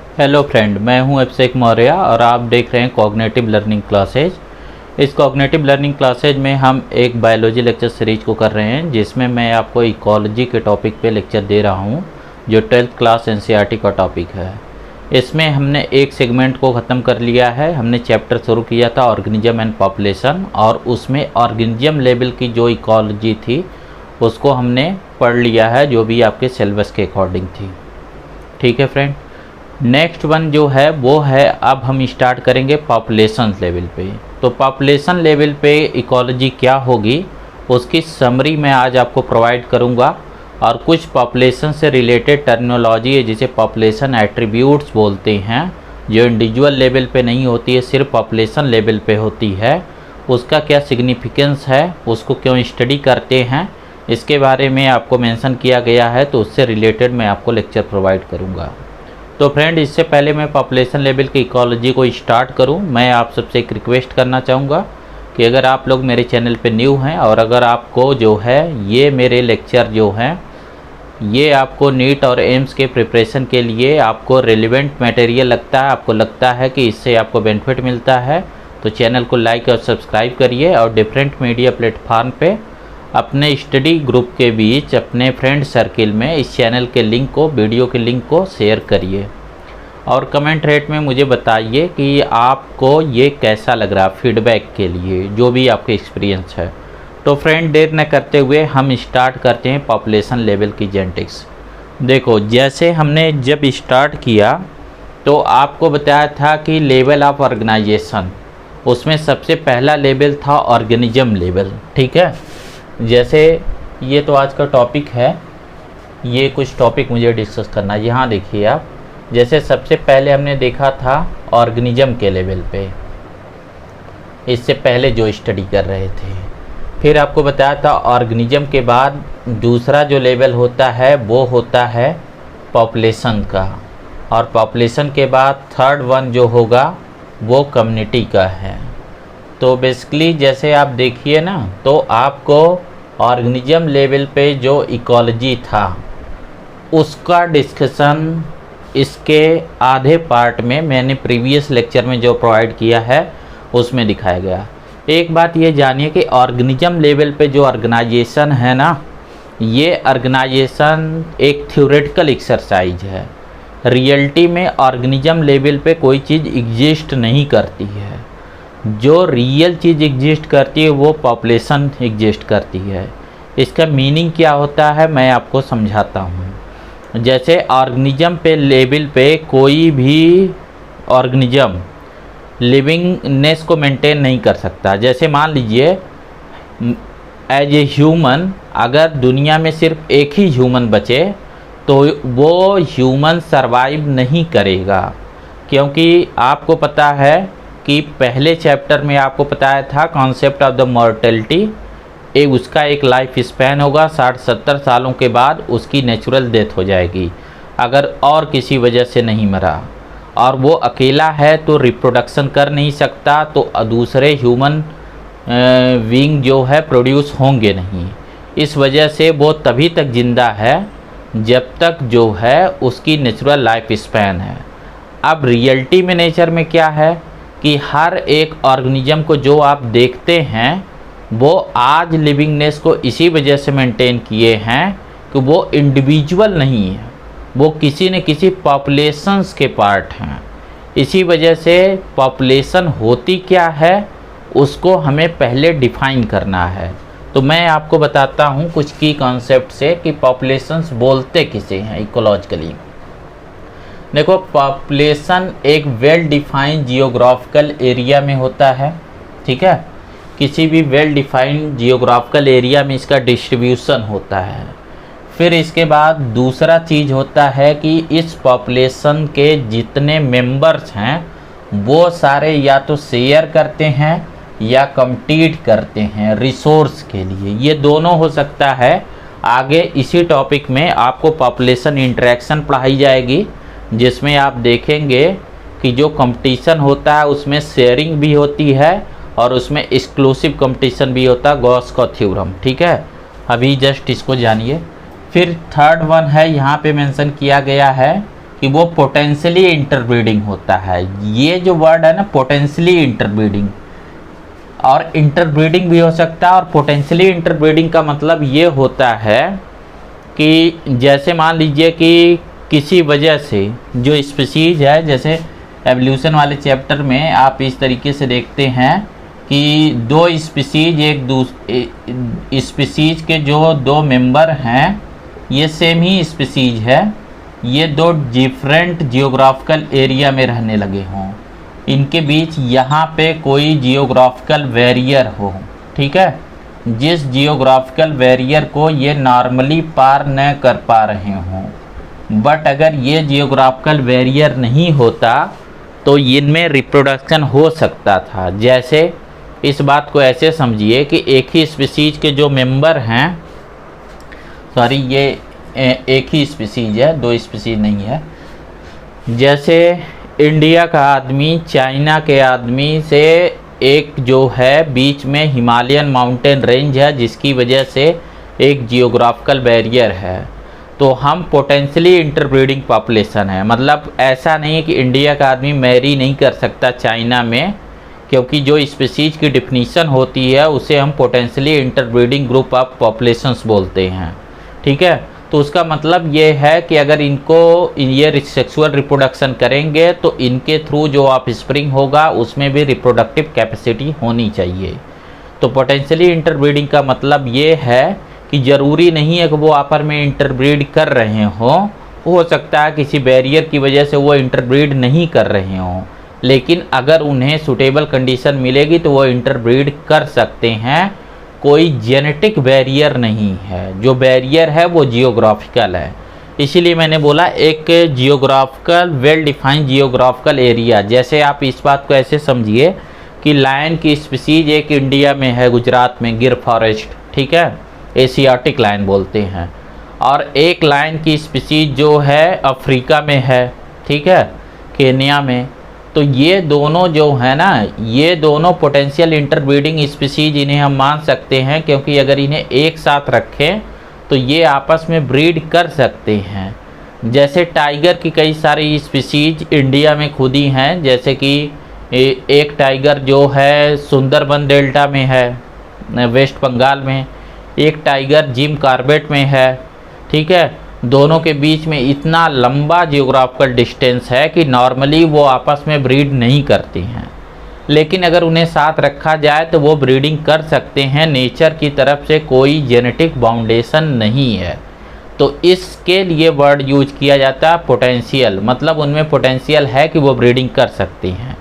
Hello friend, मैं हूं अभिषेक मौर्य और आप देख रहे हैं कॉग्निटिव लर्निंग क्लासेज। इस कॉग्निटिव लर्निंग क्लासेज में हम एक बायोलॉजी लेक्चर सीरीज को कर रहे हैं, जिसमें मैं आपको इकोलॉजी के टॉपिक पे लेक्चर दे रहा हूं, जो 12th क्लास एनसीईआरटी का टॉपिक है। इसमें हमने एक सेगमेंट को ख़त्म कर लिया है। हमने चैप्टर शुरू किया था ऑर्गेनिज्म एंड पॉपुलेशन, और उसमें ऑर्गेनिज्म लेवल की जो इकोलॉजी थी उसको हमने पढ़ लिया है, जो भी आपके सिलेबस के अकॉर्डिंग थी। ठीक है फ्रेंड, नेक्स्ट वन जो है वो है, अब हम स्टार्ट करेंगे पॉपुलेशन लेवल पे। तो पॉपुलेशन लेवल पे इकोलॉजी क्या होगी उसकी समरी मैं आज आपको प्रोवाइड करूंगा, और कुछ पॉपुलेशन से रिलेटेड टर्मिनोलॉजी है जिसे पॉपुलेशन एट्रीब्यूट्स बोलते हैं, जो इंडिविजुअल लेवल पे नहीं होती है, सिर्फ पॉपुलेशन लेवल पे होती है। उसका क्या सिग्निफिकेंस है, उसको क्यों स्टडी करते हैं, इसके बारे में आपको मेंशन किया गया है, तो उससे रिलेटेड मैं आपको लेक्चर प्रोवाइड करूँगा। तो फ्रेंड, इससे पहले मैं पॉपुलेशन लेवल की इकोलॉजी को स्टार्ट करूं, मैं आप सबसे एक रिक्वेस्ट करना चाहूँगा कि अगर आप लोग मेरे चैनल पे न्यू हैं और अगर आपको जो है ये मेरे लेक्चर जो हैं ये आपको नीट और एम्स के प्रिपरेशन के लिए आपको रेलिवेंट मटेरियल लगता है, आपको लगता है कि इससे आपको बेनिफिट मिलता है, तो चैनल को लाइक और सब्सक्राइब करिए, और डिफरेंट मीडिया प्लेटफार्म पे अपने स्टडी ग्रुप के बीच अपने फ्रेंड सर्किल में इस चैनल के लिंक को, वीडियो के लिंक को शेयर करिए, और कमेंट रेट में मुझे बताइए कि आपको ये कैसा लग रहा, फीडबैक के लिए जो भी आपके एक्सपीरियंस है। तो फ्रेंड, देर न करते हुए हम स्टार्ट करते हैं पॉपुलेशन लेवल की जेनेटिक्स। देखो, जैसे हमने जब स्टार्ट किया तो आपको बताया था कि लेवल ऑफ ऑर्गेनाइजेशन, उसमें सबसे पहला लेवल था ऑर्गेनिज्म लेवल। ठीक है, जैसे ये तो आज का टॉपिक है, ये कुछ टॉपिक मुझे डिस्कस करना है। यहाँ देखिए आप, जैसे सबसे पहले हमने देखा था ऑर्गेनिज्म के लेवल पे, इससे पहले जो स्टडी कर रहे थे। फिर आपको बताया था ऑर्गेनिज्म के बाद दूसरा जो लेवल होता है वो होता है पॉपुलेशन का, और पॉपुलेशन के बाद थर्ड वन जो होगा वो कम्युनिटी का है। तो बेसिकली जैसे आप देखिए ना, तो आपको ऑर्गेनिज्म लेवल पे जो इकोलॉजी था उसका डिस्कशन इसके आधे पार्ट में मैंने प्रीवियस लेक्चर में जो प्रोवाइड किया है उसमें दिखाया गया। एक बात ये जानिए कि ऑर्गेनिज्म लेवल पे जो ऑर्गेनाइजेशन है ना, ये ऑर्गेनाइजेशन एक थ्योरेटिकल एक्सरसाइज है। रियलिटी में ऑर्गेनिज्म लेवल पे कोई चीज़ एग्जिस्ट नहीं करती है। जो रियल चीज़ एग्जिस्ट करती है वो पॉपुलेशन एग्जिस्ट करती है। इसका मीनिंग क्या होता है मैं आपको समझाता हूँ। जैसे ऑर्गेनिज्म पे लेवल पे कोई भी ऑर्गेनिज्म लिविंगनेस को मेंटेन नहीं कर सकता। जैसे मान लीजिए एज ए ह्यूमन, अगर दुनिया में सिर्फ एक ही ह्यूमन बचे तो वो ह्यूमन सरवाइव नहीं करेगा, क्योंकि आपको पता है कि पहले चैप्टर में आपको बताया था कॉन्सेप्ट ऑफ द मॉर्टेलिटी। उसका एक लाइफ स्पैन होगा 60-70 सालों के बाद उसकी नेचुरल डेथ हो जाएगी, अगर और किसी वजह से नहीं मरा, और वो अकेला है तो रिप्रोडक्शन कर नहीं सकता, तो दूसरे ह्यूमन बीइंग जो है प्रोड्यूस होंगे नहीं। इस वजह से वो तभी तक ज़िंदा है जब तक जो है उसकी नेचुरल लाइफ स्पैन है। अब रियलिटी में नेचर में क्या है कि हर एक ऑर्गेनिज्म को जो आप देखते हैं वो आज लिविंगनेस को इसी वजह से मेंटेन किए हैं कि वो इंडिविजुअल नहीं है, वो किसी न किसी पॉपुलेशंस के पार्ट हैं। इसी वजह से पॉपुलेशन होती क्या है उसको हमें पहले डिफाइन करना है। तो मैं आपको बताता हूँ कुछ की कॉन्सेप्ट से कि पॉपुलेशंस बोलते किसे हैं इकोलॉजिकली। देखो, पॉपुलेशन एक वेल डिफाइंड जियोग्राफिकल एरिया में होता है। ठीक है, किसी भी वेल डिफाइंड जियोग्राफिकल एरिया में इसका डिस्ट्रीब्यूशन होता है। फिर इसके बाद दूसरा चीज़ होता है कि इस पॉपुलेशन के जितने मेंबर्स हैं वो सारे या तो शेयर करते हैं या कम्पीट करते हैं रिसोर्स के लिए। ये दोनों हो सकता है। आगे इसी टॉपिक में आपको पॉपुलेशन इंटरेक्शन पढ़ाई जाएगी, जिसमें आप देखेंगे कि जो कंपटीशन होता है उसमें शेयरिंग भी होती है और उसमें एक्सक्लूसिव कंपटीशन भी होता है, गॉस का थ्योरम। ठीक है, अभी जस्ट इसको जानिए। फिर थर्ड वन है, यहाँ पे मेंशन किया गया है कि वो पोटेंशियली इंटरब्रीडिंग होता है। ये जो वर्ड है ना, पोटेंशियली इंटरब्रीडिंग, और इंटरब्रीडिंग भी हो सकता है। और पोटेंशियली इंटरब्रीडिंग का मतलब ये होता है कि जैसे मान लीजिए कि किसी वजह से जो स्पीसीज है, जैसे एवोल्यूशन वाले चैप्टर में आप इस तरीके से देखते हैं कि दो स्पीसीज स्पीसीज के जो दो मेंबर हैं, ये सेम ही स्पीसीज है, ये दो डिफरेंट जियोग्राफिकल एरिया में रहने लगे हों, इनके बीच यहाँ पे कोई जियोग्राफिकल बैरियर हो, ठीक है, जिस जियोग्राफिकल बैरियर को ये नॉर्मली पार न कर पा रहे हों। बट अगर ये जियोग्राफिकल बैरियर नहीं होता तो इनमें रिप्रोडक्शन हो सकता था। जैसे इस बात को ऐसे समझिए कि एक ही स्पीसीज के जो मेंबर हैं, सॉरी ये एक ही स्पीसीज है, दो स्पीसीज नहीं है। जैसे इंडिया का आदमी चाइना के आदमी से एक जो है बीच में हिमालयन माउंटेन रेंज है, जिसकी वजह से एक जियोग्राफिकल बैरियर है, तो हम पोटेंशियली इंटरब्रीडिंग पॉपुलेशन है। मतलब ऐसा नहीं है कि इंडिया का आदमी मैरी नहीं कर सकता चाइना में, क्योंकि जो स्पीसीज की डिफिनीशन होती है उसे हम potentially interbreeding group of populations बोलते हैं, ठीक है। तो उसका मतलब ये है कि अगर इनको ये सेक्सुअल रिप्रोडक्शन करेंगे तो इनके थ्रू जो ऑफस्प्रिंग होगा उसमें भी रिप्रोडक्टिव कैपेसिटी होनी चाहिए। तो पोटेंशियली इंटरब्रीडिंग का मतलब ये है कि ज़रूरी नहीं है कि वो आपस में इंटरब्रीड कर रहे हों, हो सकता है किसी बैरियर की वजह से वो इंटरब्रीड नहीं कर रहे हों, लेकिन अगर उन्हें सूटेबल कंडीशन मिलेगी तो वो इंटरब्रीड कर सकते हैं। कोई जेनेटिक बैरियर नहीं है, जो बैरियर है वो जियोग्राफिकल है। इसीलिए मैंने बोला एक geographical well defined geographical area. जैसे आप इस बात को ऐसे समझिए कि लायन की स्पीसीज एक इंडिया में है, गुजरात में गिर फॉरेस्ट, ठीक है, एशियाटिक लायन बोलते हैं, और एक लायन की स्पीसीज जो है अफ्रीका में है, ठीक है, केन्या में। तो ये दोनों जो है ना, ये दोनों पोटेंशियल इंटरब्रीडिंग स्पीसीज इन्हें हम मान सकते हैं, क्योंकि अगर इन्हें एक साथ रखें तो ये आपस में ब्रीड कर सकते हैं। जैसे टाइगर की कई सारी स्पीसीज इंडिया में खुद ही हैं, जैसे कि एक टाइगर जो है सुंदरबन डेल्टा में है वेस्ट बंगाल में, एक टाइगर जिम कॉर्बेट में है, ठीक है। दोनों के बीच में इतना लंबा जियोग्राफिकल डिस्टेंस है कि नॉर्मली वो आपस में ब्रीड नहीं करती हैं, लेकिन अगर उन्हें साथ रखा जाए तो वो ब्रीडिंग कर सकते हैं। नेचर की तरफ से कोई जेनेटिक बाउंडेशन नहीं है, तो इसके लिए वर्ड यूज किया जाता है पोटेंशियल, मतलब उनमें पोटेंशियल है कि वो ब्रीडिंग कर सकती हैं।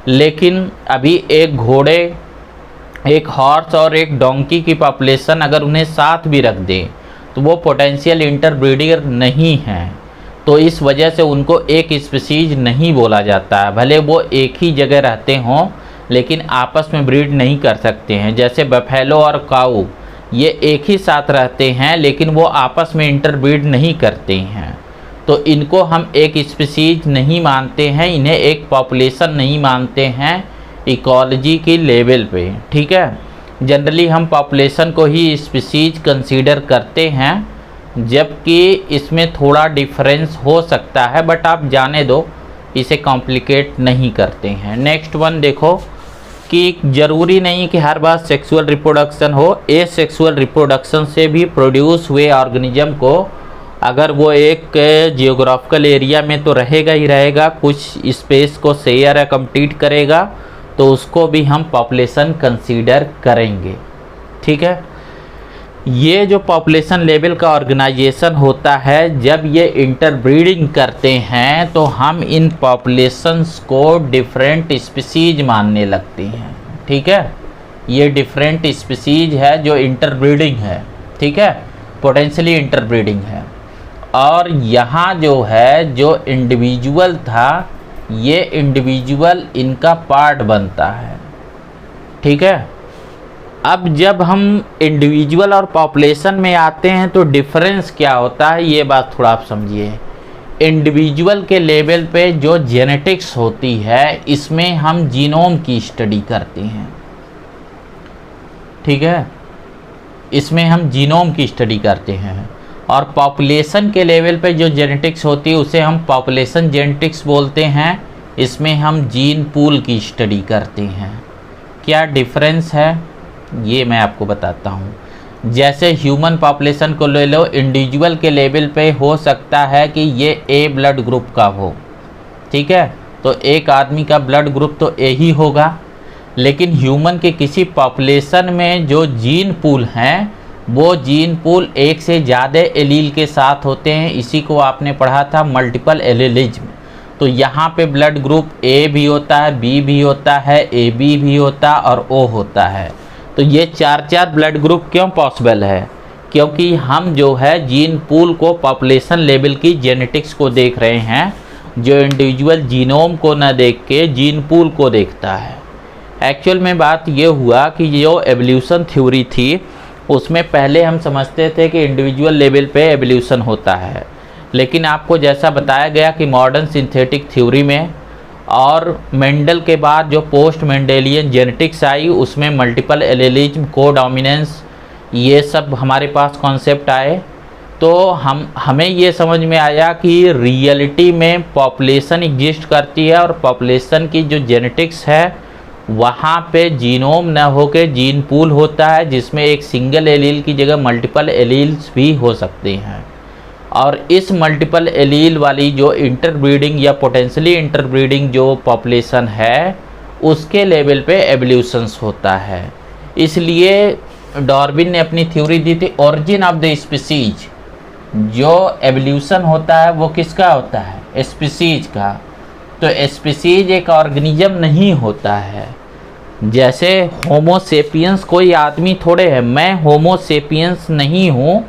लेकिन अभी एक घोड़े, एक हॉर्स और एक डोंकी की पॉपुलेशन अगर उन्हें साथ भी रख दें तो वो पोटेंशियल इंटरब्रीडर नहीं हैं, तो इस वजह से उनको एक स्पीसीज नहीं बोला जाता है। भले वो एक ही जगह रहते हों लेकिन आपस में ब्रीड नहीं कर सकते हैं। जैसे बफेलो और काऊ ये एक ही साथ रहते हैं लेकिन वो आपस में इंटरब्रीड नहीं करते हैं, तो इनको हम एक स्पीसीज नहीं मानते हैं, इन्हें एक पॉपुलेशन नहीं मानते हैं इकोलॉजी की लेवल पे, ठीक है। जनरली हम पॉपुलेशन को ही स्पीसीज कंसीडर करते हैं, जबकि इसमें थोड़ा डिफरेंस हो सकता है, बट आप जाने दो, इसे कॉम्प्लिकेट नहीं करते हैं। नेक्स्ट वन देखो कि ज़रूरी नहीं कि हर बार सेक्सुअल रिप्रोडक्शन हो, एसेक्सुअल रिप्रोडक्शन से भी प्रोड्यूस हुए ऑर्गेनिज्म को अगर वो एक जियोग्राफिकल एरिया में तो रहेगा ही रहेगा, कुछ स्पेस को शेयर या कंप्लीट करेगा, तो उसको भी हम पॉपुलेशन कंसीडर करेंगे, ठीक है। ये जो पॉपुलेशन लेवल का ऑर्गेनाइजेशन होता है, जब ये इंटरब्रीडिंग करते हैं तो हम इन पॉपुलेशंस को डिफरेंट स्पीसीज मानने लगते हैं, ठीक है। ये डिफरेंट स्पीसीज है जो इंटरब्रीडिंग है, ठीक है, पोटेंशियली इंटरब्रीडिंग है। और यहाँ जो है जो इंडिविजुअल था, ये इंडिविजुअल इनका पार्ट बनता है, ठीक है। अब जब हम इंडिविजुअल और पॉपुलेशन में आते हैं तो डिफरेंस क्या होता है, ये बात थोड़ा आप समझिए। इंडिविजुअल के लेवल पे जो जेनेटिक्स होती है, इसमें हम जीनोम की स्टडी करते हैं, ठीक है, इसमें हम जीनोम की स्टडी करते हैं। और पॉपुलेशन के लेवल पे जो जेनेटिक्स होती है उसे हम पॉपुलेशन जेनेटिक्स बोलते हैं। इसमें हम जीन पूल की स्टडी करते हैं। क्या डिफरेंस है ये मैं आपको बताता हूँ। जैसे ह्यूमन पॉपुलेशन को ले लो, इंडिविजुअल के लेवल पे हो सकता है कि ये ए ब्लड ग्रुप का हो, ठीक है, तो एक आदमी का ब्लड ग्रुप तो ए ही होगा। लेकिन ह्यूमन के किसी पॉपुलेशन में जो जीन पूल हैं वो जीन पूल एक से ज़्यादा एलील के साथ होते हैं। इसी को आपने पढ़ा था मल्टीपल एलीलिज्म। तो यहाँ पे ब्लड ग्रुप ए भी होता है, बी भी होता है, ए बी भी होता है और ओ होता है। तो ये 4 ब्लड ग्रुप क्यों पॉसिबल है? क्योंकि हम जो है जीन पूल को पॉपुलेशन लेवल की जेनेटिक्स को देख रहे हैं, जो इंडिविजुअल जीनोम को न देख के जीन पूल को देखता है। एक्चुअल में बात ये हुआ कि जो एवोल्यूशन थ्योरी थी उसमें पहले हम समझते थे कि इंडिविजुअल लेवल पे एवोल्यूशन होता है, लेकिन आपको जैसा बताया गया कि मॉडर्न सिंथेटिक थ्योरी में और मेंडल के बाद जो पोस्ट मेंडेलियन जेनेटिक्स आई उसमें मल्टीपल एलीलिज्म, कोडोमिनेंस, ये सब हमारे पास कॉन्सेप्ट आए। तो हमें ये समझ में आया कि रियलिटी में पॉपुलेशन एग्जिस्ट करती है और पॉपुलेशन की जो जेनेटिक्स है वहाँ पे जीनोम न होकर जीन पूल होता है, जिसमें एक सिंगल एलील की जगह मल्टीपल एलील्स भी हो सकते हैं। और इस मल्टीपल एलील वाली जो इंटरब्रीडिंग या पोटेंशियली इंटरब्रीडिंग जो पॉपुलेशन है उसके लेवल पे एवोल्यूशंस होता है। इसलिए डार्विन ने अपनी थ्योरी दी थी ओरिजिन ऑफ द स्पीसीज। जो एवोल्यूशन होता है वो किसका होता है? स्पीसीज का। तो स्पीसीज एक ऑर्गेनिज्म नहीं होता है। जैसे होमोसेपियंस कोई आदमी थोड़े है, मैं होमोसेपियंस नहीं हूँ,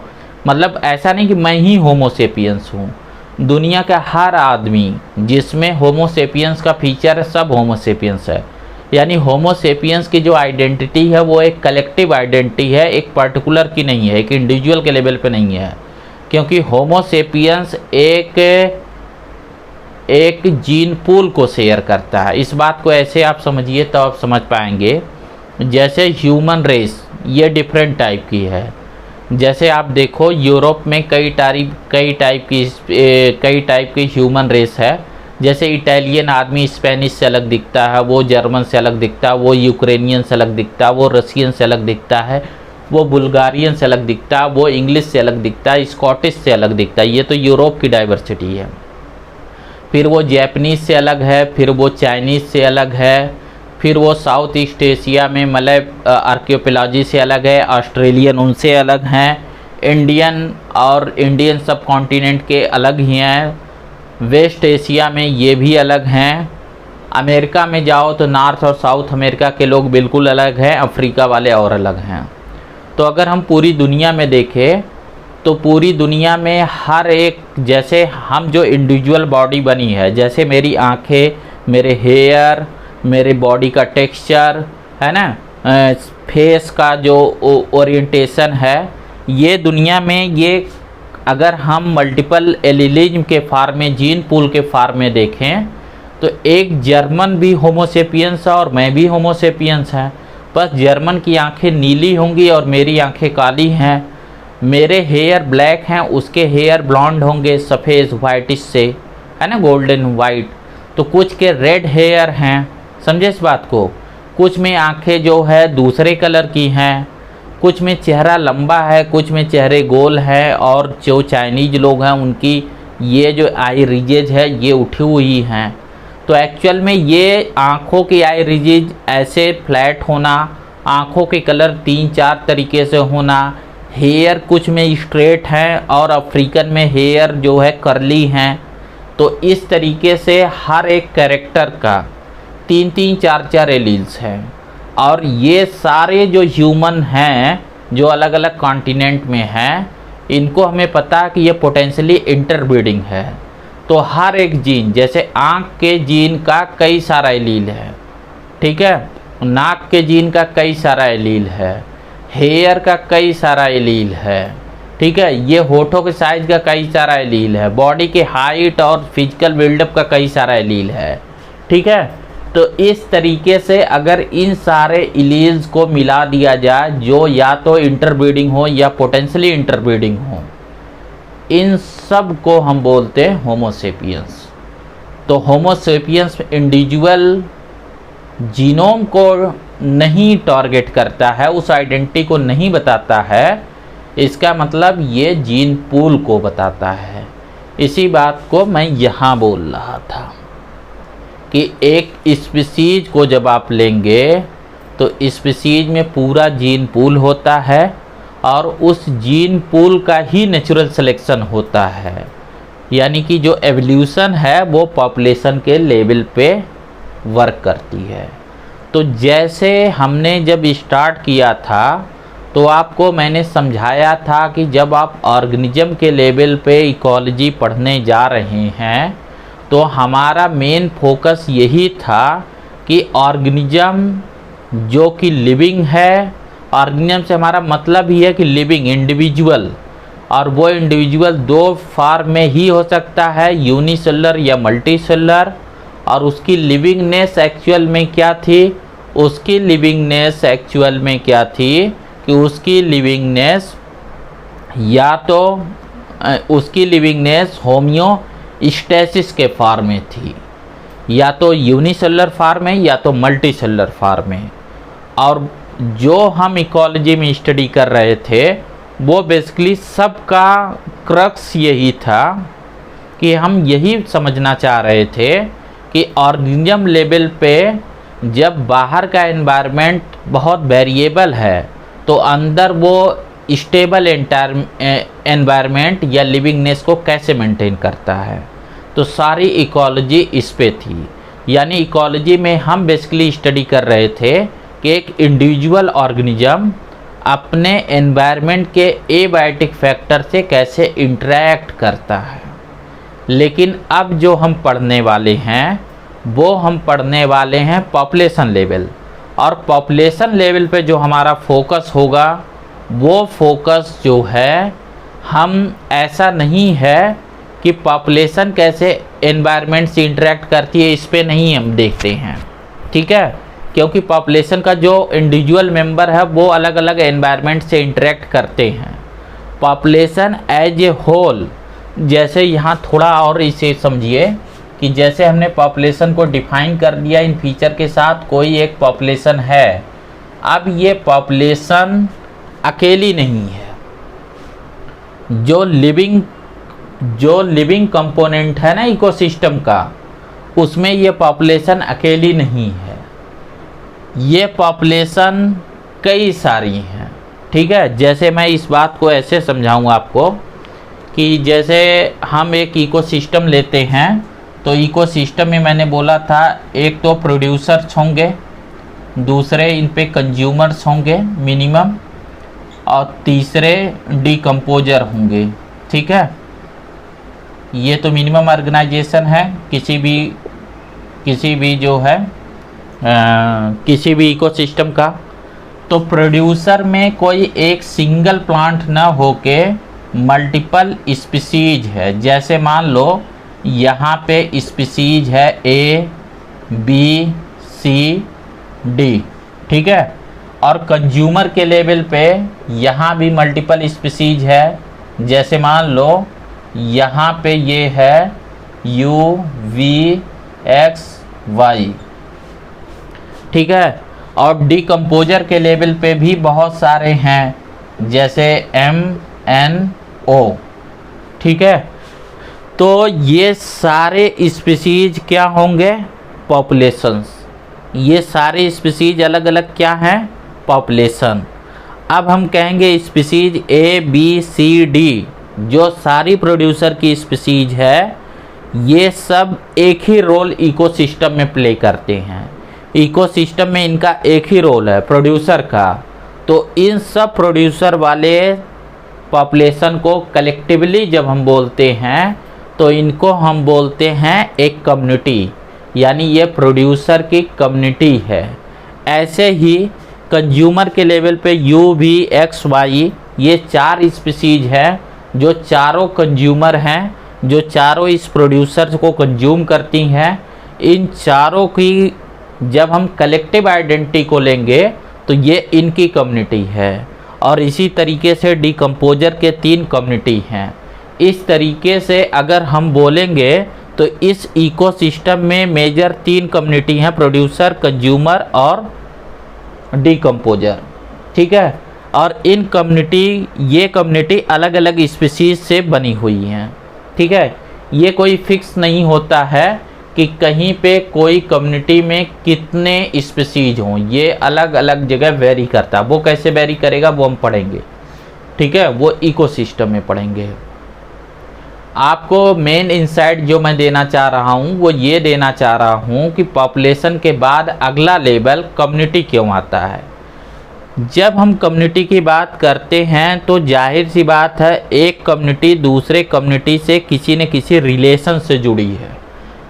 मतलब ऐसा नहीं कि मैं ही होमोसेपियंस हूँ। दुनिया का हर आदमी जिसमें होमोसेपियंस का फीचर है सब होमोसेपियंस है। यानी होमोसेपियंस की जो आइडेंटिटी है वो एक कलेक्टिव आइडेंटिटी है, एक पर्टिकुलर की नहीं है, एक इंडिविजुअल के लेवल पे नहीं है। क्योंकि होमोसेपियंस एक जीन पूल को शेयर करता है। इस बात को ऐसे आप समझिए तो आप समझ पाएंगे। जैसे ह्यूमन रेस ये डिफरेंट टाइप की है। जैसे आप देखो यूरोप में कई टाइप की ह्यूमन रेस है। जैसे इटालियन आदमी स्पेनिश से अलग दिखता है, वो जर्मन से अलग दिखता है, वो यूक्रेनियन से अलग दिखता है, वो रशियन से अलग दिखता है, वो बुल्गारियन से अलग दिखता है, वो इंग्लिश से अलग दिखता है, स्कॉटिश से अलग दिखता है। ये तो यूरोप की डाइवर्सिटी है। फिर वो जैपनीज़ से अलग है, फिर वो चाइनीज़ से अलग है, फिर वो साउथ ईस्ट एशिया में मलय आर्कियोपेलॉजी से अलग है, ऑस्ट्रेलियन उनसे अलग हैं, इंडियन और इंडियन सब कॉन्टिनेंट के अलग ही हैं, वेस्ट एशिया में ये भी अलग हैं, अमेरिका में जाओ तो नॉर्थ और साउथ अमेरिका के लोग बिल्कुल अलग हैं, अफ्रीका वाले और अलग हैं। तो अगर हम पूरी दुनिया में देखें तो पूरी दुनिया में हर एक, जैसे हम जो इंडिविजुअल बॉडी बनी है, जैसे मेरी आँखें, मेरे हेयर, मेरे बॉडी का टेक्सचर है ना, फेस का जो ओरिएंटेशन है, ये दुनिया में ये अगर हम मल्टीपल एलीलिज्म के फार्म में, जीन पूल के फार्म में देखें तो एक जर्मन भी होमोसेपियंस है और मैं भी होमोसेपियंस है। बस जर्मन की आंखें नीली होंगी और मेरी आंखें काली हैं। मेरे हेयर ब्लैक हैं, उसके हेयर ब्लॉन्ड होंगे सफ़ेद वाइटिश से, है ना, गोल्डन वाइट। तो कुछ के रेड हेयर हैं, समझे इस बात को। कुछ में आंखें जो है दूसरे कलर की हैं, कुछ में चेहरा लंबा है, कुछ में चेहरे गोल है, और जो चाइनीज़ लोग हैं उनकी ये जो आई रिजेज है ये उठी हुई हैं। तो एक्चुअल में ये आँखों की आई रिजेज ऐसे फ्लैट होना, आँखों के कलर 3-4 तरीके से होना, हेयर कुछ में स्ट्रेट हैं और अफ्रीकन में हेयर जो है करली हैं। तो इस तरीके से हर एक कैरेक्टर का 3-3, 4-4 एलील्स हैं। और ये सारे जो ह्यूमन हैं जो अलग अलग कॉन्टिनेंट में हैं, इनको हमें पता है कि ये पोटेंशियली इंटरब्रीडिंग है। तो हर एक जीन, जैसे आँख के जीन का कई सारा एलील है, ठीक है, नाक के जीन का कई सारा एलील है, हेयर का कई सारा एलील है, ठीक है, ये होठों के साइज का कई सारा एलील है, बॉडी के हाइट और फिजिकल बिल्डअप का कई सारा एलील है, ठीक है। तो इस तरीके से अगर इन सारे एलील्स को मिला दिया जाए जो या तो इंटरब्रीडिंग हो या पोटेंशियली इंटरब्रीडिंग हो, इन सब को हम बोलते हैं होमो सेपियंस। तो होमो सेपियंस इंडिविजुअल जीनोम को नहीं टारगेट करता है, उस आइडेंटिटी को नहीं बताता है, इसका मतलब ये जीन पूल को बताता है। इसी बात को मैं यहाँ बोल रहा था कि एक स्पीसीज को जब आप लेंगे तो स्पीसीज में पूरा जीन पूल होता है और उस जीन पूल का ही नेचुरल सिलेक्शन होता है, यानी कि जो एवोल्यूशन है वो पॉपुलेशन के लेवल पे वर्क करती है। तो जैसे हमने जब स्टार्ट किया था तो आपको मैंने समझाया था कि जब आप ऑर्गेनिज्म के लेवल पे इकोलॉजी पढ़ने जा रहे हैं तो हमारा मेन फोकस यही था कि ऑर्गेनिज्म जो कि लिविंग है, ऑर्गेनिज्म से हमारा मतलब ही है कि लिविंग इंडिविजुअल, और वो इंडिविजुअल दो फॉर्म में ही हो सकता है, यूनिसेलुलर या मल्टीसेलुलर। और उसकी लिविंगनेस एक्चुअल में क्या थी? उसकी लिविंगनेस एक्चुअल में क्या थी कि उसकी लिविंगनेस या तो उसकी लिविंगनेस होम्योस्टैसिस के फॉर्म में थी, या तो यूनिसेलुलर फॉर्म में या तो मल्टीसेलुलर फॉर्म में। और जो हम इकोलॉजी में स्टडी कर रहे थे वो बेसिकली सबका क्रक्स यही था कि हम यही समझना चाह रहे थे कि ऑर्गेनिज्म लेवल पे जब बाहर का एनवायरनमेंट बहुत वेरिएबल है तो अंदर वो स्टेबल एनवायरनमेंट या लिविंगनेस को कैसे मेंटेन करता है। तो सारी इकोलॉजी इस पे थी, यानी इकोलॉजी में हम बेसिकली स्टडी कर रहे थे कि एक इंडिविजुअल ऑर्गेनिज्म अपने एनवायरनमेंट के एबायोटिक फैक्टर से कैसे इंटरैक्ट करता है। लेकिन अब जो हम पढ़ने वाले हैं वो हम पढ़ने वाले हैं पॉपुलेशन लेवल, और पॉपुलेशन लेवल पे जो हमारा फोकस होगा वो फोकस जो है, हम ऐसा नहीं है कि पॉपुलेशन कैसे एनवायरनमेंट से इंटरेक्ट करती है, इस पे नहीं हम देखते हैं, ठीक है, क्योंकि पॉपुलेशन का जो इंडिविजुअल मेंबर है वो अलग अलग एनवायरनमेंट से इंटरेक्ट करते हैं। पॉपुलेशन एज ए होल, जैसे यहाँ थोड़ा और इसे समझिए कि जैसे हमने पॉपुलेशन को डिफाइन कर दिया इन फीचर के साथ, कोई एक पॉपुलेशन है। अब ये पॉपुलेशन अकेली नहीं है, जो लिविंग कंपोनेंट है ना इकोसिस्टम का, उसमें ये पॉपुलेशन अकेली नहीं है, ये पॉपुलेशन कई सारी हैं, ठीक है। जैसे मैं इस बात को ऐसे समझाऊँ आपको कि जैसे हम एक इकोसिस्टम लेते हैं तो इकोसिस्टम में मैंने बोला था एक तो प्रोड्यूसर्स होंगे, दूसरे इन पे कंज्यूमर्स होंगे मिनिमम, और तीसरे डिकम्पोजर होंगे, ठीक है। ये तो मिनिमम ऑर्गेनाइजेशन है किसी भी जो है किसी भी इकोसिस्टम का। तो प्रोड्यूसर में कोई एक सिंगल प्लांट ना होके मल्टीपल स्पीसीज है। जैसे मान लो यहाँ पे स्पीसीज है A, B, C, D, ठीक है। और कंज्यूमर के लेवल पे यहाँ भी मल्टीपल स्पीसीज है। जैसे मान लो यहाँ पे ये है U, V, X, Y, ठीक है। और डिकम्पोजर के लेवल पे भी बहुत सारे हैं, जैसे M, N, O, ठीक है। तो ये सारे स्पीसीज क्या होंगे? पॉपुलेशंस। ये सारे स्पीसीज अलग अलग क्या हैं? पॉपुलेशन। अब हम कहेंगे species A, B, C, D, जो सारी प्रोड्यूसर की स्पीसीज है, ये सब एक ही रोल इकोसिस्टम में प्ले करते हैं। इकोसिस्टम में इनका एक ही रोल है प्रोड्यूसर का। तो इन सब प्रोड्यूसर वाले पॉपुलेशन को कलेक्टिवली जब हम बोलते हैं तो इनको हम बोलते हैं एक कम्युनिटी, यानी ये प्रोड्यूसर की कम्युनिटी है। ऐसे ही कंज्यूमर के लेवल पे U, V, X, Y, ये चार स्पीसीज हैं जो चारों कंज्यूमर हैं, जो चारों इस प्रोड्यूसर को कंज्यूम करती हैं। इन चारों की जब हम कलेक्टिव आइडेंटिटी को लेंगे तो ये इनकी कम्युनिटी है। और इसी तरीके से डिकम्पोजर के 3 कम्युनिटी हैं। इस तरीके से अगर हम बोलेंगे तो इस इकोसिस्टम में मेजर 3 कम्युनिटी हैं, प्रोड्यूसर, कंज्यूमर और डिकम्पोजर। ठीक है, और ये कम्युनिटी अलग अलग स्पीशीज से बनी हुई हैं। ठीक है, ये कोई फिक्स नहीं होता है कि कहीं पे कोई कम्युनिटी में कितने स्पीशीज हों, ये अलग अलग जगह वेरी करता है। वो कैसे वेरी करेगा वो हम पढ़ेंगे। ठीक है, वो इकोसिस्टम में पढ़ेंगे। आपको मेन इंसाइट जो मैं देना चाह रहा हूँ वो ये देना चाह रहा हूँ कि पॉपुलेशन के बाद अगला लेवल कम्युनिटी क्यों आता है। जब हम कम्युनिटी की बात करते हैं तो जाहिर सी बात है, एक कम्युनिटी दूसरे कम्युनिटी से किसी न किसी रिलेशन से जुड़ी है,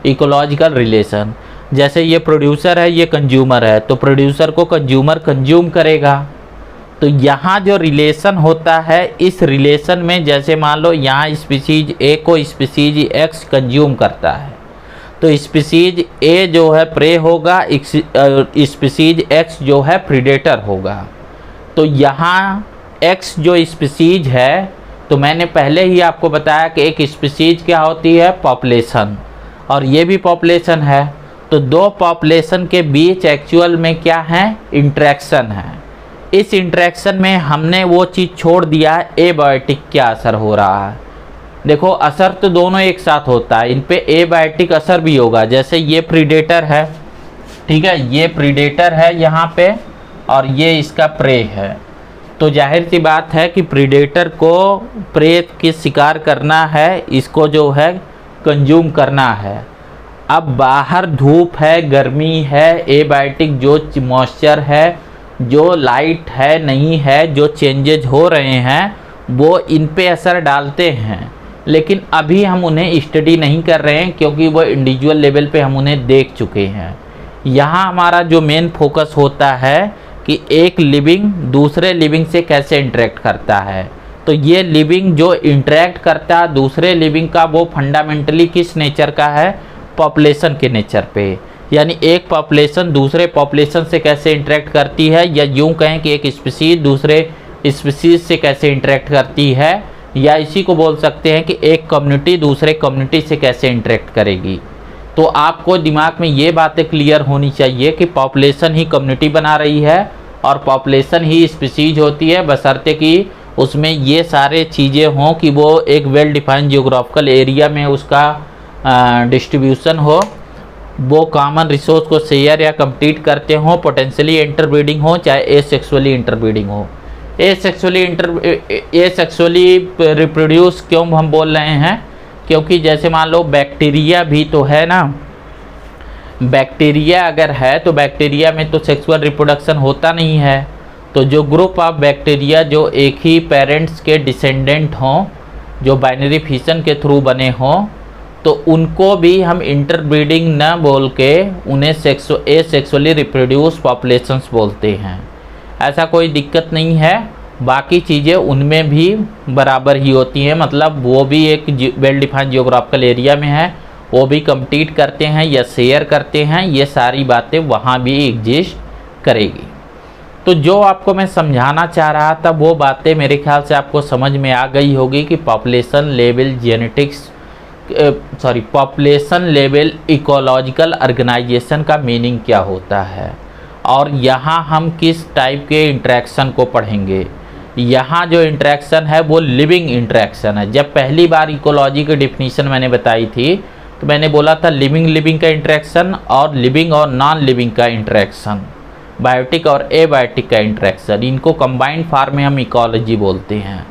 इकोलॉजिकल रिलेशन। जैसे ये प्रोड्यूसर है, ये कंज्यूमर है, तो प्रोड्यूसर को कंज्यूमर कंज्यूम करेगा। तो यहाँ जो रिलेशन होता है, इस रिलेशन में जैसे मान लो यहाँ स्पीशीज ए को स्पीशीज एक्स कंज्यूम करता है, तो स्पीशीज ए जो है प्रे होगा, स्पीशीज एक्स जो है प्रीडेटर होगा। तो यहाँ एक्स जो स्पीशीज है, तो मैंने पहले ही आपको बताया कि एक स्पीशीज क्या होती है, पॉपुलेशन, और ये भी पॉपुलेशन है। तो दो पॉपुलेशन के बीच एक्चुअल में क्या है, इंटरेक्शन है। इस इंटरेक्शन में हमने वो चीज़ छोड़ दिया है, एबायोटिक क्या असर हो रहा है। देखो, असर तो दोनों एक साथ होता है, इन पे एबायोटिक असर भी होगा। जैसे ये प्रीडेटर है, ठीक है, ये प्रीडेटर है यहाँ पे, और ये इसका प्रे है। तो जाहिर सी बात है कि प्रीडेटर को प्रे की शिकार करना है, इसको जो है कंज्यूम करना है। अब बाहर धूप है, गर्मी है, एबायोटिक जो मॉइस्चर है, जो लाइट है नहीं है, जो चेंजेज हो रहे हैं, वो इन पे असर डालते हैं। लेकिन अभी हम उन्हें स्टडी नहीं कर रहे हैं, क्योंकि वो इंडिविजुअल लेवल पे हम उन्हें देख चुके हैं। यहाँ हमारा जो मेन फोकस होता है कि एक लिविंग दूसरे लिविंग से कैसे इंटरेक्ट करता है। तो ये लिविंग जो इंटरेक्ट करता है दूसरे लिविंग का, वो फंडामेंटली किस नेचर का है, पॉपुलेशन के नेचर पे। यानी एक पॉपुलेशन दूसरे पॉपुलेशन से कैसे इंटरेक्ट करती है, या यूँ कहें कि एक स्पीशीज दूसरे स्पीशीज से कैसे इंटरेक्ट करती है, या इसी को बोल सकते हैं कि एक कम्युनिटी दूसरे कम्युनिटी से कैसे इंटरेक्ट करेगी। तो आपको दिमाग में ये बातें क्लियर होनी चाहिए कि पॉपुलेशन ही कम्युनिटी बना रही है और पॉपुलेशन ही स्पीशीज होती है, बशर्ते कि उसमें ये सारे चीज़ें हों कि वो एक वेल डिफाइंड जियोग्राफिकल एरिया में उसका डिस्ट्रीब्यूशन हो, वो कॉमन रिसोर्स को शेयर या कम्पीट करते हों, पोटेंशियली इंटरब्रीडिंग हो, चाहे एसेक्सुअली इंटरब्रीडिंग हो। एसेक्सुअली रिप्रोड्यूस क्यों हम बोल रहे हैं, क्योंकि जैसे मान लो बैक्टीरिया भी तो है ना, बैक्टीरिया अगर है तो बैक्टीरिया में तो सेक्सुअल रिप्रोडक्शन होता नहीं है। तो जो ग्रुप ऑफ बैक्टीरिया जो एक ही पेरेंट्स के डिसेंडेंट हों, जो बाइनरी फिशन के थ्रू बने हों, तो उनको भी हम इंटरब्रीडिंग न बोल के उन्हें एसेक्सुअली रिप्रोड्यूस पॉपुलेशंस बोलते हैं। ऐसा कोई दिक्कत नहीं है, बाकी चीज़ें उनमें भी बराबर ही होती हैं। मतलब वो भी एक वेल डिफाइंड जियोग्राफिकल एरिया में है, वो भी कम्पीट करते हैं या शेयर करते हैं, ये सारी बातें वहाँ भी एग्जिस्ट करेगी। तो जो आपको मैं समझाना चाह रहा था वो बातें मेरे ख्याल से आपको समझ में आ गई होगी कि पॉपुलेशन लेवल इकोलॉजिकल ऑर्गेनाइजेशन का मीनिंग क्या होता है, और यहाँ हम किस टाइप के इंटरेक्शन को पढ़ेंगे। यहाँ जो इंटरेक्शन है वो लिविंग इंटरेक्शन है। जब पहली बार इकोलॉजी की डिफिनीशन मैंने बताई थी तो मैंने बोला था लिविंग का इंटरेक्शन और लिविंग और नॉन लिविंग का इंटरेक्शन, बायोटिक और एबायोटिक का इंटरेक्शन, इनको कंबाइंड फॉर्म में हम इकोलॉजी बोलते हैं।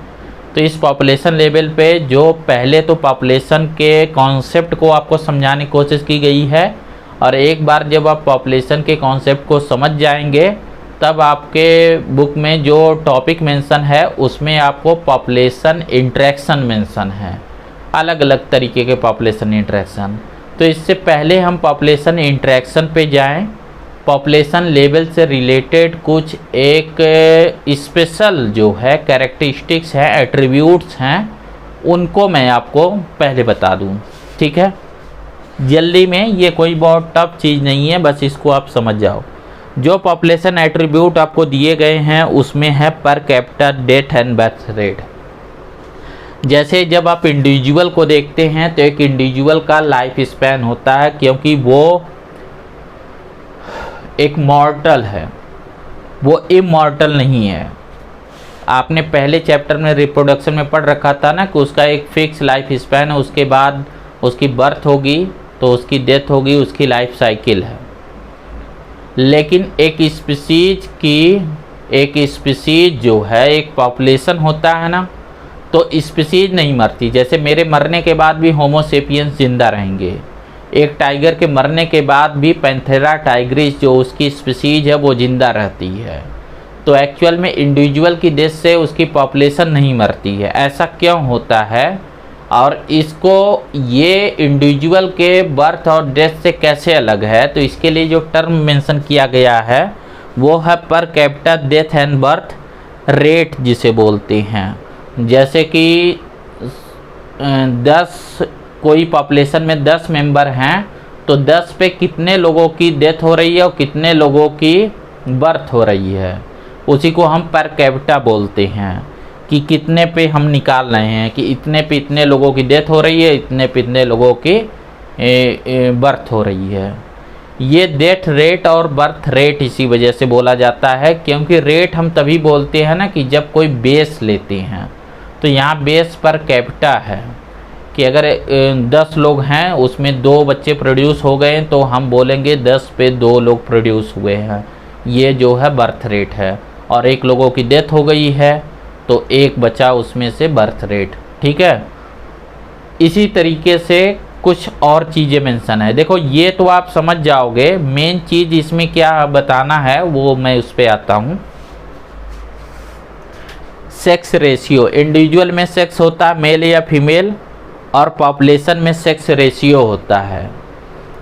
तो इस पॉपुलेशन लेवल पे जो पहले तो पॉपुलेशन के कॉन्सेप्ट को आपको समझाने की कोशिश की गई है, और एक बार जब आप पॉपुलेशन के कॉन्सेप्ट को समझ जाएंगे तब आपके बुक में जो टॉपिक मेंशन है उसमें आपको पॉपुलेशन इंटरेक्शन मेंशन है, अलग अलग तरीके के पॉपुलेशन इंटरेक्शन। तो इससे पहले हम पॉपुलेशन इंटरेक्शन पे जाएं, पॉपुलेशन लेवल से रिलेटेड कुछ एक स्पेशल जो है कैरेक्टरिस्टिक्स हैं, एट्रीब्यूट्स हैं, उनको मैं आपको पहले बता दूं। ठीक है, जल्दी में, ये कोई बहुत टफ चीज़ नहीं है, बस इसको आप समझ जाओ। जो पॉपुलेशन एट्रीब्यूट आपको दिए गए हैं उसमें है per capita death and birth rate. जैसे जब आप इंडिविजुअल को देखते हैं तो एक इंडिविजुअल का लाइफ स्पैन होता है, क्योंकि वो एक मॉर्टल है, वो इमॉर्टल नहीं है। आपने पहले चैप्टर में रिप्रोडक्शन में पढ़ रखा था ना कि उसका एक फिक्स लाइफ स्पैन है, उसके बाद उसकी बर्थ होगी तो उसकी डेथ होगी, उसकी लाइफ साइकिल है। लेकिन एक स्पीसीज जो है, एक पॉपुलेशन होता है ना, तो स्पीसीज नहीं मरती। जैसे मेरे मरने के बाद भी होमो सेपियंस जिंदा रहेंगे, एक टाइगर के मरने के बाद भी पैंथेरा टाइग्रिस जो उसकी स्पीसीज है वो जिंदा रहती है। तो एक्चुअल में इंडिविजुअल की डेथ से उसकी पॉपुलेशन नहीं मरती है। ऐसा क्यों होता है और इसको ये इंडिविजुअल के बर्थ और डेथ से कैसे अलग है, तो इसके लिए जो टर्म मेंशन किया गया है वो है per capita death and birth rate, जिसे बोलते हैं। जैसे कि 10 कोई पॉपुलेशन में 10 मेंबर हैं तो 10 पे कितने लोगों की डेथ हो रही है और कितने लोगों की बर्थ हो रही है, उसी को हम पर कैपिटा बोलते हैं। कि कितने पे हम निकाल रहे हैं कि इतने पे इतने लोगों की डेथ हो रही है, इतने पे इतने लोगों की बर्थ हो रही है। ये डेथ रेट और बर्थ रेट इसी वजह से बोला जाता है, क्योंकि रेट हम तभी बोलते हैं ना कि जब कोई बेस लेते हैं। तो यहाँ बेस पर कैपिटा है कि अगर 10 लोग हैं उसमें 2 बच्चे प्रोड्यूस हो गए तो हम बोलेंगे 10 पे 2 लोग प्रोड्यूस हुए हैं, ये जो है बर्थ रेट है। और 1 लोगों की डेथ हो गई है तो 1 बचा उसमें से बर्थ रेट, ठीक है। इसी तरीके से कुछ और चीज़ें मेंशन है। देखो ये तो आप समझ जाओगे, मेन चीज़ इसमें क्या बताना है वो मैं उस पर आता हूँ। सेक्स रेशियो, इंडिविजुअल में सेक्स होता है मेल या फीमेल, और पॉपुलेशन में सेक्स रेशियो होता है।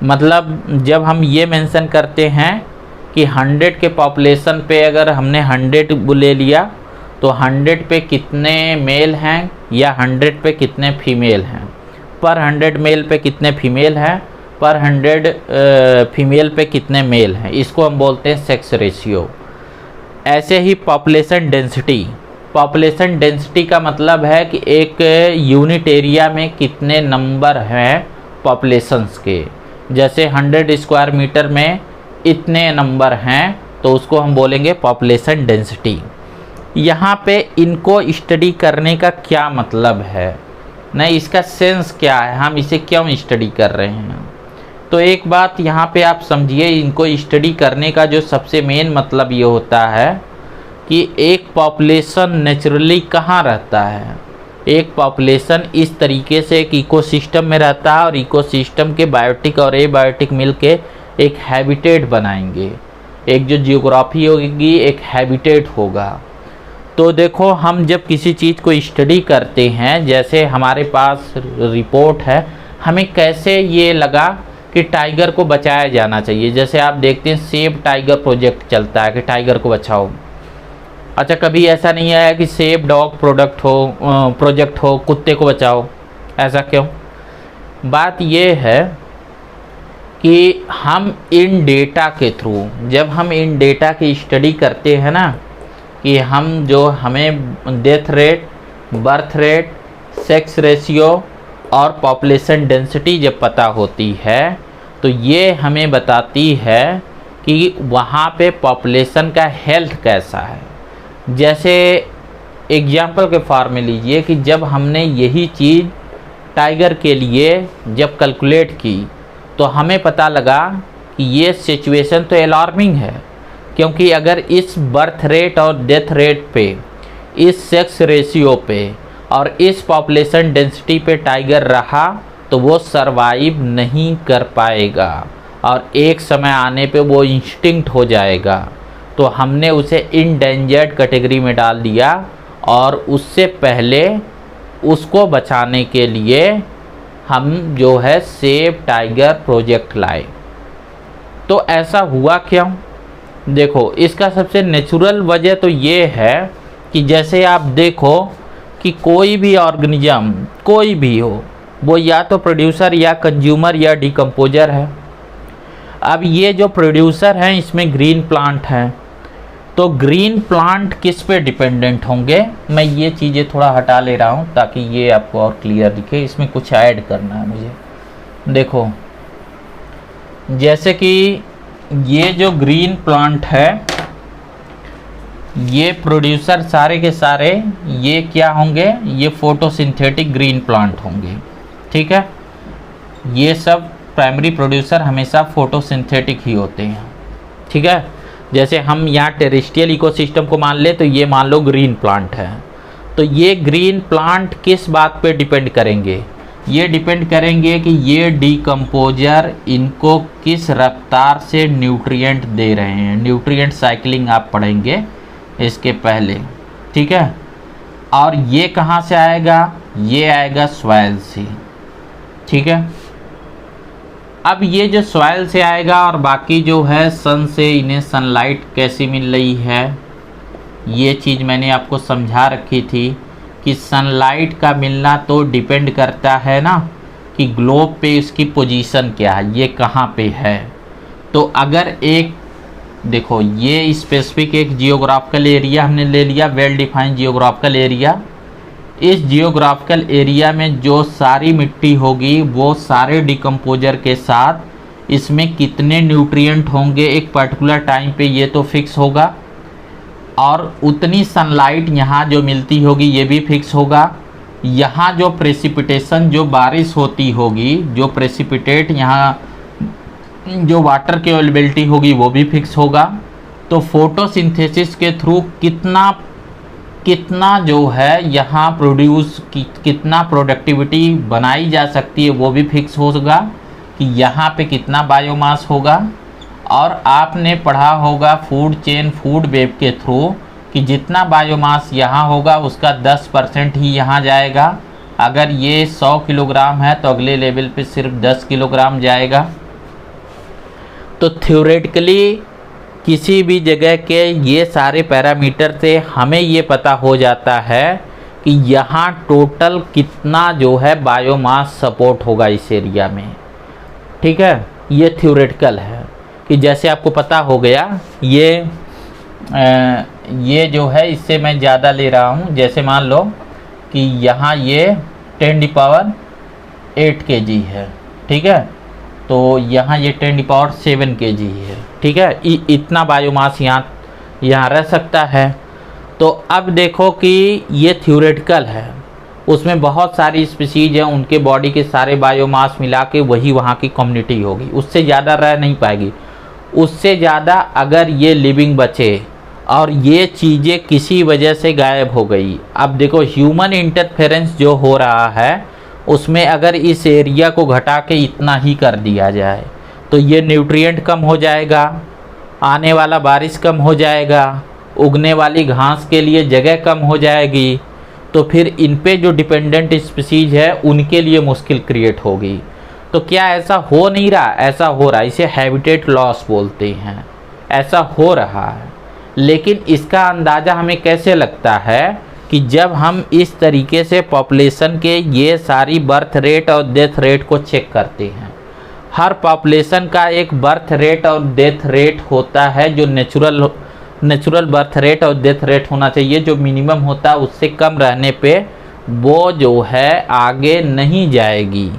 मतलब जब हम ये मेंशन करते हैं कि 100 के पॉपुलेशन पे अगर हमने 100 ले लिया तो 100 पे कितने मेल हैं या 100 पे कितने फीमेल हैं, पर 100 मेल पे कितने फीमेल हैं, पर 100 फीमेल पे कितने मेल हैं, इसको हम बोलते हैं सेक्स रेशियो। ऐसे ही पॉपुलेशन डेंसिटी, पॉपुलेशन डेंसिटी का मतलब है कि एक यूनिट एरिया में कितने नंबर हैं पॉपुलेशंस के। जैसे 100 स्क्वायर मीटर में इतने नंबर हैं तो उसको हम बोलेंगे पॉपुलेशन डेंसिटी। यहाँ पे इनको स्टडी करने का क्या मतलब है, नहीं इसका सेंस क्या है, हम इसे क्यों स्टडी कर रहे हैं। तो एक बात यहाँ पे आप समझिए, इनको स्टडी करने का जो सबसे मेन मतलब ये होता है कि एक पॉपुलेशन नेचुरली कहाँ रहता है। एक पॉपुलेशन इस तरीके से एक इकोसिस्टम में रहता है और इकोसिस्टम के बायोटिक और एबायोटिक मिलके एक हैबिटेट बनाएंगे, एक जो जियोग्राफी होगी एक हैबिटेट होगा। तो देखो हम जब किसी चीज़ को स्टडी करते हैं, जैसे हमारे पास रिपोर्ट है, हमें कैसे ये लगा कि टाइगर को बचाया जाना चाहिए। जैसे आप देखते हैं सेव टाइगर प्रोजेक्ट चलता है कि टाइगर को बचाओ। अच्छा कभी ऐसा नहीं आया कि सेव डॉग प्रोजेक्ट हो कुत्ते को बचाओ, ऐसा क्यों? बात ये है कि हम इन डेटा के थ्रू, जब हम इन डेटा की स्टडी करते हैं ना, कि हम जो हमें death rate, birth rate, sex ratio और पॉपुलेशन डेंसिटी जब पता होती है तो ये हमें बताती है कि वहाँ पे पॉपुलेशन का हेल्थ कैसा है। जैसे एग्जाम्पल के फॉर्म में लीजिए कि जब हमने यही चीज़ टाइगर के लिए जब कैलकुलेट की तो हमें पता लगा कि ये सिचुएशन तो अलार्मिंग है, क्योंकि अगर इस बर्थ रेट और डेथ रेट पे, इस सेक्स रेशियो पे और इस पॉपुलेशन डेंसिटी पे टाइगर रहा तो वो सरवाइव नहीं कर पाएगा और एक समय आने पे वो इंस्टिंक्ट हो जाएगा। तो हमने उसे इंडेंजर्ड कैटेगरी में डाल दिया और उससे पहले उसको बचाने के लिए हम जो है सेव टाइगर प्रोजेक्ट लाए। तो ऐसा हुआ क्यों? देखो इसका सबसे नेचुरल वजह तो ये है कि जैसे आप देखो कि कोई भी ऑर्गेनिज्म कोई भी हो, वो या तो प्रोड्यूसर या कंज्यूमर या डिकम्पोजर है। अब ये जो प्रोड्यूसर हैं इसमें ग्रीन प्लांट हैं, तो ग्रीन प्लांट किस पे डिपेंडेंट होंगे, मैं ये चीज़ें थोड़ा हटा ले रहा हूँ ताकि ये आपको और क्लियर दिखे। इसमें कुछ ऐड करना है मुझे। देखो जैसे कि ये जो ग्रीन प्लांट है, ये प्रोड्यूसर सारे के सारे ये क्या होंगे, ये फोटोसिंथेटिक ग्रीन प्लांट होंगे। ठीक है, ये सब प्राइमरी प्रोड्यूसर हमेशा फोटोसिंथेटिक ही होते हैं। ठीक है, जैसे हम यहाँ टेरेस्ट्रियल इकोसिस्टम को मान ले तो ये मान लो ग्रीन प्लांट है, तो ये ग्रीन प्लांट किस बात पे डिपेंड करेंगे, ये डिपेंड करेंगे कि ये डिकम्पोजर इनको किस रफ्तार से न्यूट्रिएंट दे रहे हैं। न्यूट्रिएंट साइकिलिंग आप पढ़ेंगे इसके पहले। ठीक है, और ये कहाँ से आएगा, ये आएगा सॉइल से। ठीक है, अब ये जो सॉइल से आएगा और बाकी जो है सन से इन्हें सनलाइट कैसी मिल रही है, ये चीज़ मैंने आपको समझा रखी थी कि सनलाइट का मिलना तो डिपेंड करता है ना कि ग्लोब पे इसकी पोजीशन क्या है, ये कहाँ पे है। तो अगर एक देखो ये स्पेसिफिक एक जियोग्राफिकल एरिया हमने ले लिया, वेल डिफाइंड जियोग्राफिकल एरिया। इस जियोग्राफिकल एरिया में जो सारी मिट्टी होगी वो सारे डिकम्पोजर के साथ इसमें कितने न्यूट्रिएंट होंगे एक पर्टिकुलर टाइम पे ये तो फिक्स होगा, और उतनी सनलाइट यहाँ जो मिलती होगी ये भी फिक्स होगा। यहाँ जो प्रेसिपिटेशन जो बारिश होती होगी, जो प्रेसिपिटेट यहाँ जो वाटर की अवेलेबिलिटी होगी वो भी फिक्स होगा। तो फोटोसिंथेसिस के थ्रू कितना जो है यहाँ प्रोड्यूस कितना प्रोडक्टिविटी बनाई जा सकती है वो भी फिक्स होगा कि यहाँ पे कितना बायोमास होगा। और आपने पढ़ा होगा फूड चेन फूड वेब के थ्रू कि जितना बायोमास यहाँ होगा उसका 10% ही यहाँ जाएगा। अगर ये 100 किलोग्राम है तो अगले लेवल पे सिर्फ 10 किलोग्राम जाएगा। तो थ्योरेटिकली किसी भी जगह के ये सारे पैरामीटर से हमें ये पता हो जाता है कि यहाँ टोटल कितना जो है बायोमास सपोर्ट होगा इस एरिया में। ठीक है, ये थ्योरेटिकल है कि जैसे आपको पता हो गया ये जो है इससे मैं ज़्यादा ले रहा हूँ। जैसे मान लो कि यहाँ ये 10⁸ kg है। ठीक है, तो यहाँ ये 10⁷ kg है। ठीक है, इतना बायोमास यहाँ रह सकता है। तो अब देखो कि ये थ्योरेटिकल है, उसमें बहुत सारी स्पीसीज हैं, उनके बॉडी के सारे बायोमास मिला के वही वहाँ की कम्युनिटी होगी, उससे ज़्यादा रह नहीं पाएगी। उससे ज़्यादा अगर ये लिविंग बचे और ये चीज़ें किसी वजह से गायब हो गई, अब देखो ह्यूमन इंटरफेरेंस जो हो रहा है उसमें अगर इस एरिया को घटा के इतना ही कर दिया जाए तो ये न्यूट्रिएंट कम हो जाएगा, आने वाला बारिश कम हो जाएगा, उगने वाली घास के लिए जगह कम हो जाएगी। तो फिर इन पे जो डिपेंडेंट स्पीसीज है उनके लिए मुश्किल क्रिएट होगी। तो क्या ऐसा हो नहीं रहा, ऐसा हो रहा है, इसे हैबिटेट लॉस बोलते हैं, ऐसा हो रहा है। लेकिन इसका अंदाज़ा हमें कैसे लगता है कि जब हम इस तरीके से पॉपुलेशन के ये सारी बर्थ रेट और डेथ रेट को चेक करते हैं। हर पॉपुलेशन का एक बर्थ रेट और डेथ रेट होता है जो नेचुरल बर्थ रेट और डेथ रेट होना चाहिए, जो मिनिमम होता है उससे कम रहने पे वो जो है आगे नहीं जाएगी।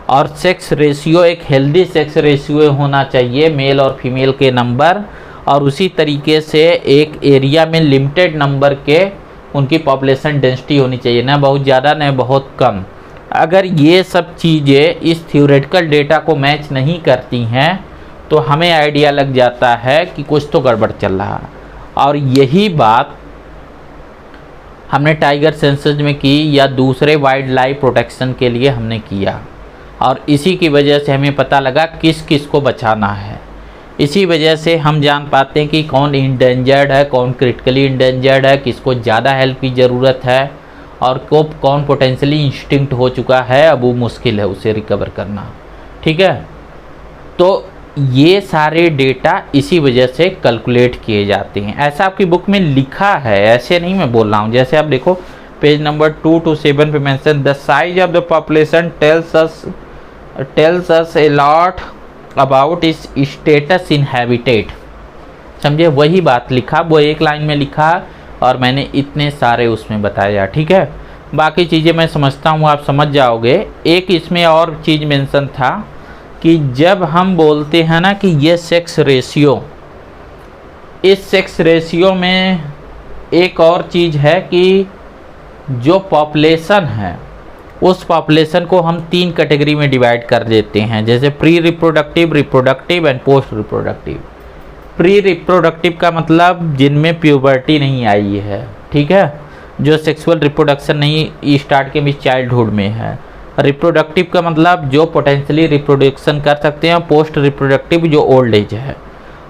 और सेक्स रेशियो एक हेल्दी सेक्स रेशियो होना चाहिए, मेल और फीमेल के नंबर, और उसी तरीके से एक एरिया में लिमिटेड नंबर के उनकी पॉपुलेशन डेंसिटी होनी चाहिए, ना बहुत ज़्यादा न बहुत कम। अगर ये सब चीज़ें इस थ्योरेटिकल डेटा को मैच नहीं करती हैं तो हमें आइडिया लग जाता है कि कुछ तो गड़बड़ चल रहा है। और यही बात हमने टाइगर सेंसस में की या दूसरे वाइल्ड लाइफ प्रोटेक्शन के लिए हमने किया, और इसी की वजह से हमें पता लगा किस किस को बचाना है। इसी वजह से हम जान पाते हैं कि कौन इंडेंजर्ड है, कौन क्रिटिकली इंडेंजर्ड है, किसको ज़्यादा हेल्प की ज़रूरत है, और कौन पोटेंशियली इंस्टिंक्ट हो चुका है, अब वो मुश्किल है उसे रिकवर करना। ठीक है, तो ये सारे डेटा इसी वजह से कैलकुलेट किए जाते हैं। ऐसा आपकी बुक में लिखा है, ऐसे नहीं मैं बोल रहा हूँ। जैसे आप देखो पेज नंबर 2 to 7 पे mention the size of the population tells us a lot about it's status in habitat. समझे, वही बात लिखा, वो एक लाइन में लिखा और मैंने इतने सारे उसमें बताया। ठीक है, बाकी चीज़ें मैं समझता हूँ आप समझ जाओगे। एक इसमें और चीज़ मेंशन था कि जब हम बोलते हैं ना कि ये सेक्स रेशियो, इस सेक्स रेशियो में एक और चीज़ है कि जो पॉपुलेशन है उस पॉपुलेशन को हम 3 कैटेगरी में डिवाइड कर देते हैं, जैसे pre reproductive, reproductive and post reproductive. Pre reproductive का मतलब जिनमें प्यूबर्टी नहीं आई है, ठीक है, जो सेक्सुअल रिप्रोडक्शन नहीं स्टार्ट के मिस चाइल्डहुड में है। रिप्रोडक्टिव का मतलब जो पोटेंशियली रिप्रोडक्शन कर सकते हैं। पोस्ट रिप्रोडक्टिव जो ओल्ड एज है।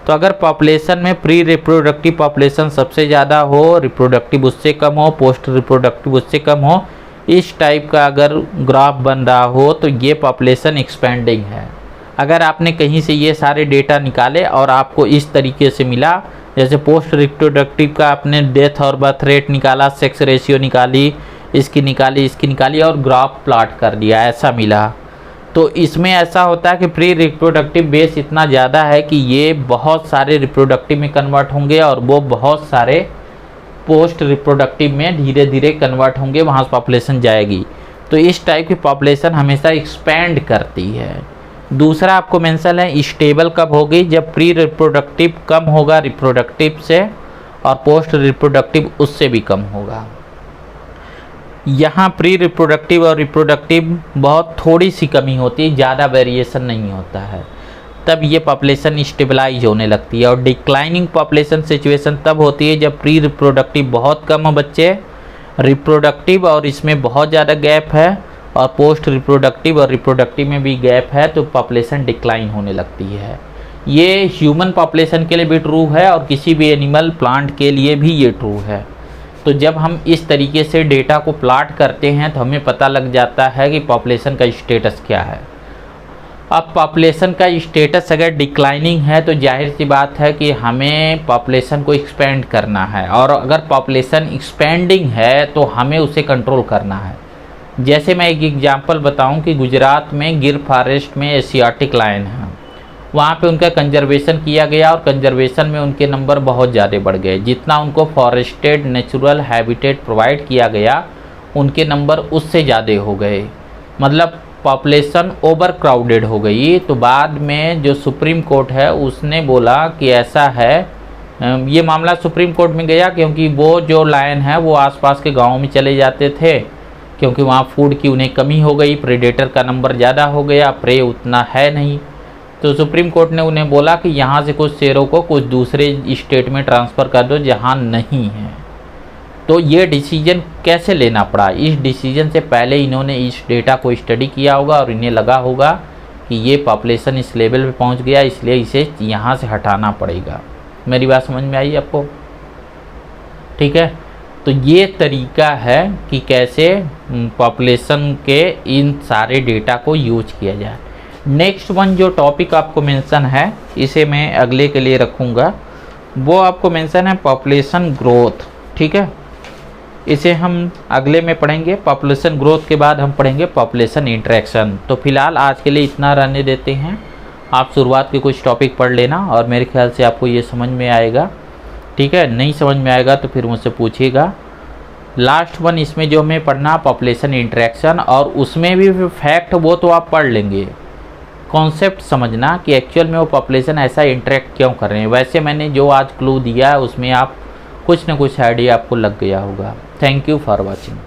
तो अगर पॉपुलेशन में प्री रिप्रोडक्टिव पॉपुलेशन सबसे ज़्यादा हो, रिप्रोडक्टिव उससे कम हो, पोस्ट रिप्रोडक्टिव उससे कम हो, इस टाइप का अगर ग्राफ बन रहा हो तो ये पॉपुलेशन एक्सपेंडिंग है। अगर आपने कहीं से ये सारे डेटा निकाले और आपको इस तरीके से मिला, जैसे पोस्ट रिप्रोडक्टिव का आपने डेथ और बर्थ रेट निकाला, सेक्स रेशियो निकाली, इसकी निकाली और ग्राफ प्लॉट कर दिया, ऐसा मिला, तो इसमें ऐसा होता है कि प्री रिप्रोडक्टिव बेस इतना ज़्यादा है कि ये बहुत सारे रिप्रोडक्टिव में कन्वर्ट होंगे और वो बहुत सारे पोस्ट रिप्रोडक्टिव में धीरे धीरे कन्वर्ट होंगे, वहाँ से पॉपुलेशन जाएगी। तो इस टाइप की पॉपुलेशन हमेशा एक्सपेंड करती है। दूसरा आपको मेंशन है स्टेबल कब होगी, जब प्री रिप्रोडक्टिव कम होगा रिप्रोडक्टिव से और पोस्ट रिप्रोडक्टिव उससे भी कम होगा। यहाँ प्री रिप्रोडक्टिव और रिप्रोडक्टिव बहुत थोड़ी सी कमी होती है, ज़्यादा वेरिएशन नहीं होता है, तब ये पॉपुलेशन स्टेबलाइज होने लगती है। और डिक्लाइनिंग पॉपुलेशन सिचुएशन तब होती है जब प्री रिप्रोडक्टिव बहुत कम हो बच्चे, रिप्रोडक्टिव और इसमें बहुत ज़्यादा गैप है, और पोस्ट रिप्रोडक्टिव और रिप्रोडक्टिव में भी गैप है, तो पॉपुलेशन डिक्लाइन होने लगती है। ये ह्यूमन पॉपुलेशन के लिए भी ट्रू है और किसी भी एनिमल प्लांट के लिए भी ये ट्रू है। तो जब हम इस तरीके से डेटा को प्लॉट करते हैं तो हमें पता लग जाता है कि पॉपुलेशन का स्टेटस क्या है। अब पॉपुलेशन का स्टेटस अगर डिक्लाइनिंग है तो जाहिर सी बात है कि हमें पॉपुलेशन को एक्सपेंड करना है, और अगर पॉपुलेशन एक्सपेंडिंग है तो हमें उसे कंट्रोल करना है। जैसे मैं एक एग्जांपल बताऊं कि गुजरात में गिर फॉरेस्ट में एशियाटिक लायन है, वहाँ पे उनका कंजर्वेशन किया गया और कंजर्वेशन में उनके नंबर बहुत ज़्यादा बढ़ गए। जितना उनको फॉरेस्टेड नेचुरल हैबिटेट प्रोवाइड किया गया उनके नंबर उससे ज़्यादा हो गए, मतलब पॉपुलेशन ओवर क्राउडेड हो गई। तो बाद में जो सुप्रीम कोर्ट है उसने बोला कि ऐसा है, ये मामला सुप्रीम कोर्ट में गया क्योंकि वो जो लायन है वो आसपास के गाँव में चले जाते थे, क्योंकि वहाँ फूड की उन्हें कमी हो गई, प्रेडेटर का नंबर ज़्यादा हो गया, प्रे उतना है नहीं। तो सुप्रीम कोर्ट ने उन्हें बोला कि यहाँ से कुछ शेरों को कुछ दूसरे स्टेट में ट्रांसफ़र कर दो जहाँ नहीं है। तो ये डिसीजन कैसे लेना पड़ा, इस डिसीजन से पहले इन्होंने इस डेटा को स्टडी किया होगा और इन्हें लगा होगा कि ये पॉपुलेशन इस लेवल पे पहुँच गया, इसलिए इसे यहाँ से हटाना पड़ेगा। मेरी बात समझ में आई आपको? ठीक है, तो ये तरीका है कि कैसे पॉपुलेशन के इन सारे डेटा को यूज किया जाए। नेक्स्ट वन जो टॉपिक आपको मेंशन है, इसे मैं अगले के लिए रखूँगा, वो आपको मेंशन है पॉपुलेशन ग्रोथ। ठीक है, इसे हम अगले में पढ़ेंगे। पॉपुलेशन ग्रोथ के बाद हम पढ़ेंगे पॉपुलेशन इंटरेक्शन। तो फिलहाल आज के लिए इतना रहने देते हैं। आप शुरुआत के कुछ टॉपिक पढ़ लेना और मेरे ख्याल से आपको ये समझ में आएगा। ठीक है, नहीं समझ में आएगा तो फिर मुझसे पूछिएगा। लास्ट वन इसमें जो हमें पढ़ना पॉपुलेशन इंटरेक्शन, और उसमें भी फैक्ट वो तो आप पढ़ लेंगे, कॉन्सेप्ट समझना कि एक्चुअल में वो पॉपुलेशन ऐसा इंटरेक्ट क्यों कर रहे हैं। वैसे मैंने जो आज क्लू दिया है उसमें आप कुछ न कुछ आइडिया आपको लग गया होगा। Thank you for watching.